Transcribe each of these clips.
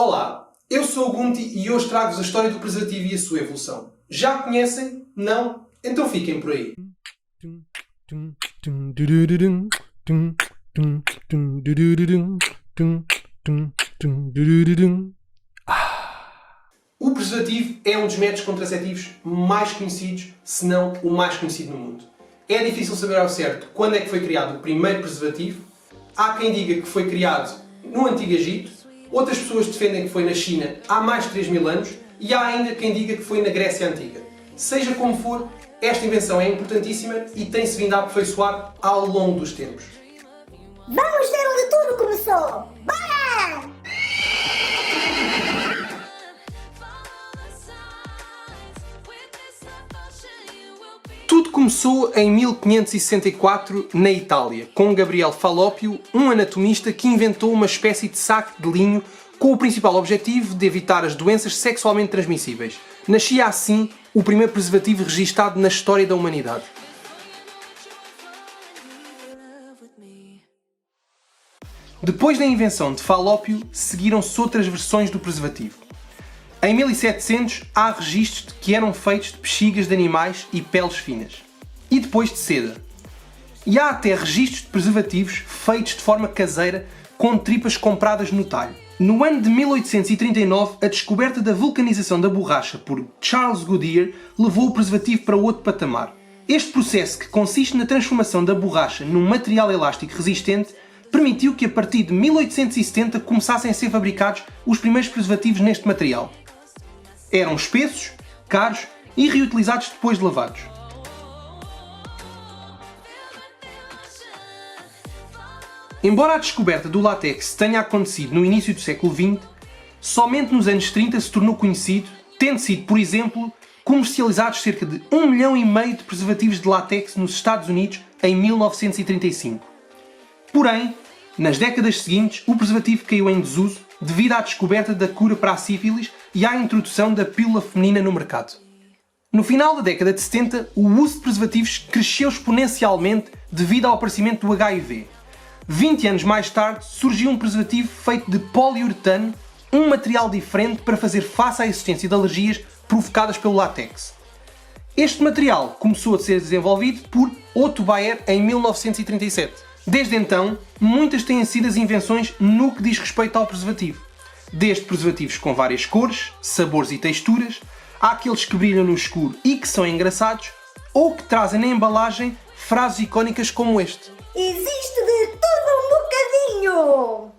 Olá, eu sou o Gunti e hoje trago-vos a história do preservativo e a sua evolução. Já conhecem? Não? Então fiquem por aí. O preservativo é um dos métodos contraceptivos mais conhecidos, se não o mais conhecido no mundo. É difícil saber ao certo quando é que foi criado o primeiro preservativo. Há quem diga que foi criado no Antigo Egito, outras pessoas defendem que foi na China há mais de 3.000 anos e há ainda quem diga que foi na Grécia Antiga. Seja como for, esta invenção é importantíssima e tem-se vindo a aperfeiçoar ao longo dos tempos. Vamos ver onde tudo começou! Bora! Tudo começou em 1564 na Itália, com Gabriel Falloppio, um anatomista que inventou uma espécie de saco de linho com o principal objetivo de evitar as doenças sexualmente transmissíveis. Nascia assim o primeiro preservativo registado na história da humanidade. Depois da invenção de Falloppio, seguiram-se outras versões do preservativo. Em 1700 há registros de que eram feitos de bexigas de animais e peles finas. E depois de seda. E há até registros de preservativos feitos de forma caseira com tripas compradas no talho. No ano de 1839, a descoberta da vulcanização da borracha por Charles Goodyear levou o preservativo para outro patamar. Este processo, que consiste na transformação da borracha num material elástico resistente, permitiu que a partir de 1870 começassem a ser fabricados os primeiros preservativos neste material. Eram espessos, caros e reutilizados depois de lavados. Embora a descoberta do látex tenha acontecido no início do século XX, somente nos anos 30 se tornou conhecido, tendo sido, por exemplo, comercializados cerca de 1,5 milhão de preservativos de látex nos Estados Unidos em 1935. Porém, nas décadas seguintes, o preservativo caiu em desuso devido à descoberta da cura para a sífilis e à introdução da pílula feminina no mercado. No final da década de 70, o uso de preservativos cresceu exponencialmente devido ao aparecimento do HIV. 20 anos mais tarde, surgiu um preservativo feito de poliuretano, um material diferente para fazer face à existência de alergias provocadas pelo látex. Este material começou a ser desenvolvido por Otto Bayer em 1937. Desde então, muitas têm sido as invenções no que diz respeito ao preservativo. Desde preservativos com várias cores, sabores e texturas, há aqueles que brilham no escuro e que são engraçados, ou que trazem na embalagem frases icónicas como este. Existe de tudo um bocadinho!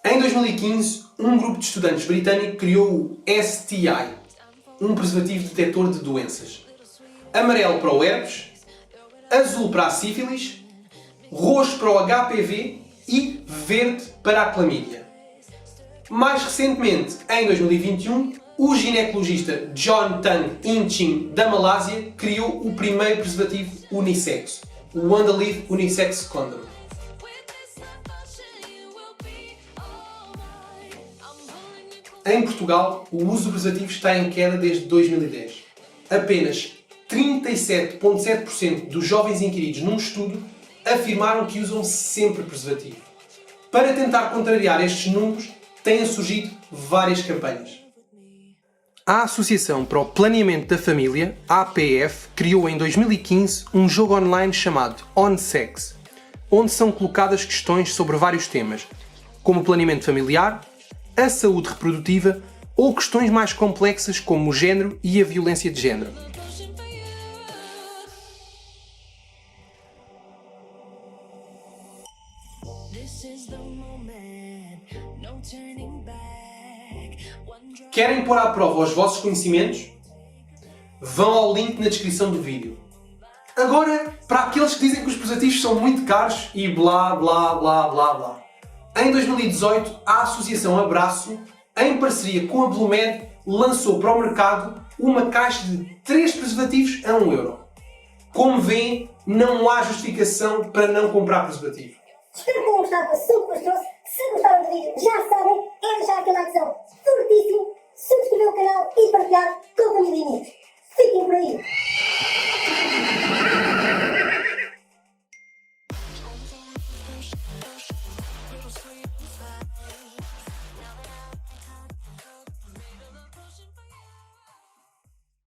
Em 2015, um grupo de estudantes britânico criou o STI, um preservativo detector de doenças. Amarelo para o herpes, azul para a sífilis, roxo para o HPV e verde para a clamídia. Mais recentemente, em 2021, o ginecologista John Tang In-Chin da Malásia criou o primeiro preservativo unissex, o Wonderlief Unisex Condom. Em Portugal, o uso do preservativo está em queda desde 2010. Apenas 37,7% dos jovens inquiridos num estudo afirmaram que usam sempre preservativo. Para tentar contrariar estes números, têm surgido várias campanhas. A Associação para o Planeamento da Família, APF, criou em 2015 um jogo online chamado OnSex, onde são colocadas questões sobre vários temas, como o planeamento familiar, a saúde reprodutiva ou questões mais complexas como o género e a violência de género. Querem pôr à prova os vossos conhecimentos? Vão ao link na descrição do vídeo. Agora, para aqueles que dizem que os preservativos são muito caros e blá blá blá blá blá. Em 2018, a Associação Abraço, em parceria com a Blumed, lançou para o mercado uma caixa de 3 preservativos a 1 euro. Como veem, não há justificação para não comprar preservativo. Espero que tenham gostado do assunto que vos trouxe. Se gostaram do vídeo, já sabem, é deixar aquele likezão fortíssimo, subscrever o canal e partilhar com a família e amigos. Fiquem por aí!